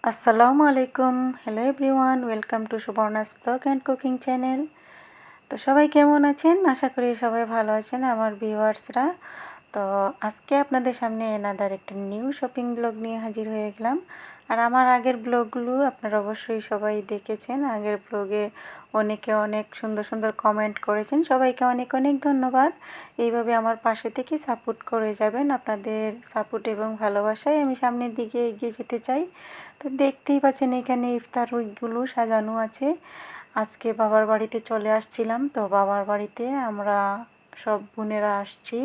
আসসালামু আলাইকুম। Hello everyone, welcome to Subarna's blog and cooking channel. তো সবাই কেমন আছেন? আশা করি সবাই ভালো আছেন আমার ভিউয়ার্সরা। তো আজকে আপনাদের সামনে এনাদার একটা নিউ শপিং ব্লগ নিয়ে হাজির হয়ে গেলাম। আর আমার আগের ব্লগগুলো আপনারা অবশ্যই সবাই দেখেছেন। আগের ব্লগে অনেকে অনেক সুন্দর সুন্দর কমেন্ট করেছেন, সবাইকে অনেক অনেক ধন্যবাদ। এইভাবে আমার পাশে থেকে সাপোর্ট করে যাবেন। আপনাদের সাপোর্ট এবং ভালোবাসায় আমি সামনের দিকে এগিয়ে যেতে চাই। তো দেখতেই পাচ্ছেন এখানে ইফতার উইকগুলো সাজানো আছে। আজকে বাবার বাড়িতে চলে আসছিলাম, তো বাবার বাড়িতে আমরা সব বোনেরা আসছি।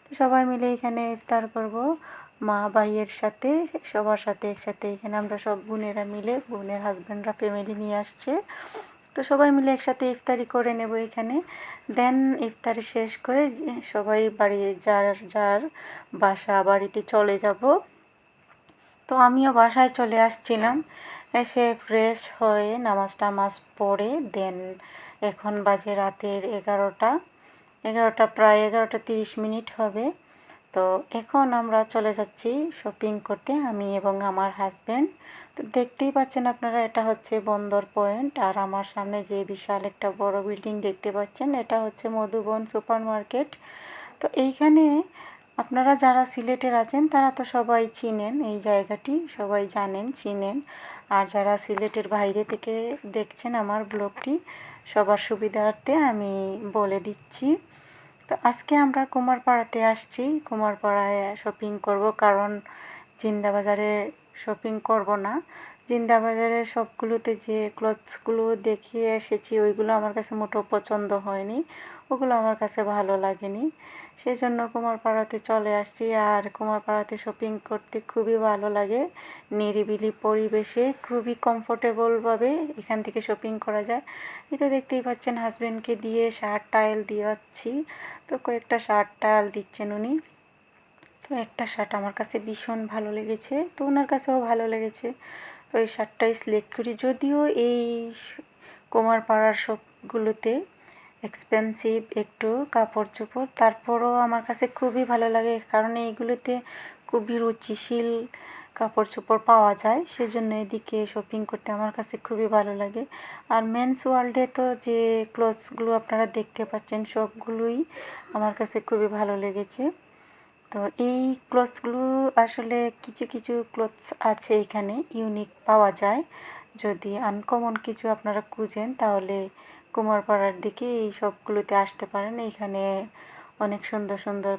তো সবাই মিলে এখানে ইফতার করব, মা ভাইয়ের সাথে, সবার সাথে একসাথে। এখানে আমরা সব বোনেরা মিলে, বোনের হাজব্যান্ডরা ফ্যামিলি নিয়ে আসছে। তো সবাই মিলে একসাথে ইফতারি করে নেব এখানে। দেন ইফতারি শেষ করে সবাই বাড়ি যার যার বাড়িতে চলে যাব। তো আমিও বাসায় চলে আসছিলাম। এসে ফ্রেশ হয়ে নামাজ টামাজ পড়ে দেন এখন বাজে রাতের 11টা প্রায় 11টা 30 মিনিট হবে। তো এখন আমরা চলে যাচ্ছি শপিং করতে, আমি এবং আমার হাজব্যান্ড। তো দেখতেই পাচ্ছেন আপনারা, এটা হচ্ছে বন্দর পয়েন্ট। আর আমার সামনে যে বিশাল একটা বড় বিল্ডিং দেখতে পাচ্ছেন, এটা হচ্ছে মধুবন সুপার মার্কেট। তো এইখানে আপনারা যারা সিলেটের আছেন তারা তো সবাই চিনেন এই জায়গাটি, সবাই জানেন চিনেন। আর যারা সিলেটের বাইরে থেকে দেখছেন আমার ব্লগটি, সবার সুবিধার্থে আমি বলে দিচ্ছি। তো আজকে আমরা কুমারপাড়াতে আসছি, কুমারপাড়ায় শপিং করব, কারণ জিন্দাবাজারে শপিং করব না। জিন্দাবাজারের সবগুলোতে যে ক্লথসগুলো দেখিয়ে এসেছি ওইগুলো আমার কাছে মোটেও পছন্দ হয়নি, ওগুলো আমার কাছে ভালো লাগেনি। সেই জন্য কুমারপাড়াতে চলে আসছি। আর কুমারপাড়াতে শপিং করতে খুবই ভালো লাগে, নিরিবিলি পরিবেশে খুবই কমফোর্টেবলভাবে এখান থেকে শপিং করা যায়। এটা দেখতেই পাচ্ছেন হাজব্যান্ডকে দিয়ে শার্ট টাইল দিয়েছি। তো কয়েকটা শার্ট টাইল দিচ্ছেন উনি। তো একটা শার্ট আমার কাছে ভীষণ ভালো লেগেছে, তো ওনার কাছেও ভালো লেগেছে। তো এই শার্টটাই সিলেক্ট করি। যদিও এই কুমারপাড়ার সবগুলোতে এক্সপেন্সিভ একটু কাপড় চোপড়, তারপরও আমার কাছে খুবই ভালো লাগে, কারণ এইগুলোতে খুবই রুচিশীল কাপড় চোপড় পাওয়া যায়। সেজন্য এদিকে শপিং করতে আমার কাছে খুবই ভালো লাগে। আর মেন্স ওয়ার্ল্ডে তো যে ক্লথসগুলো আপনারা দেখতে পাচ্ছেন সবগুলোই আমার কাছে খুবই ভালো লেগেছে। তো এই ক্লথসগুলো আসলে কিছু কিছু ক্লথস আছে এখানে ইউনিক পাওয়া যায়। যদি আনকমন কিছু আপনারা খুঁজেন তাহলে কুমারপাড়ার দিকে এই সবগুলোতে আসতে পারেন। এখানে অনেক সুন্দর সুন্দর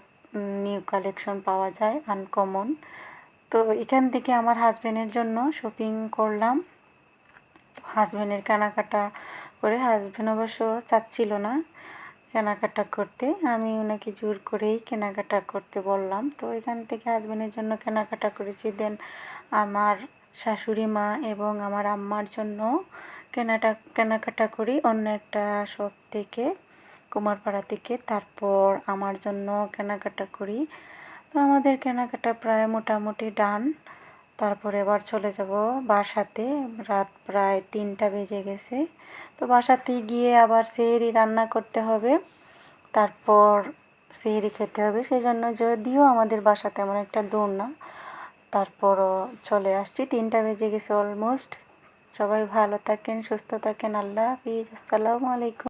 নিউ কালেকশন পাওয়া যায় আনকমন। তো এখান থেকে আমার হাজব্যান্ডের জন্য শপিং করলাম। তো হাজব্যান্ডের কেনাকাটা করে, হাজব্যান্ড অবশ্য চাচ্ছিল না কেনাকাটা করতে, আমি ওনাকে জোর করেই কেনাকাটা করতে বললাম। তো এখান থেকে হাজব্যান্ডের জন্য কেনাকাটা করেছি। দেন আমার শাশুড়ি মা এবং আমার আম্মার জন্য কেনাকাটা করি অন্য একটা শপ থেকে, কুমারপাড়া থেকে। তারপর আমার জন্য কেনাকাটা করি। তো আমাদের কেনাকাটা প্রায় মোটামুটি ডান। তারপরে এবার চলে যাব বাসাতে। রাত প্রায় 3টা বেজে গেছে। তো বাসাতে গিয়ে আবার সেহরি রান্না করতে হবে, তারপর সেহরি খেতে হবে। সেই জন্য যদিও আমাদের বাসা তেমন একটা দূর না, তারপরও চলে আসছি। 3টা বেজে গেছে অলমোস্ট। সবাই ভালো থাকেন, সুস্থ থাকেন। আল্লাহ হাফিজ। আসসালামু আলাইকুম।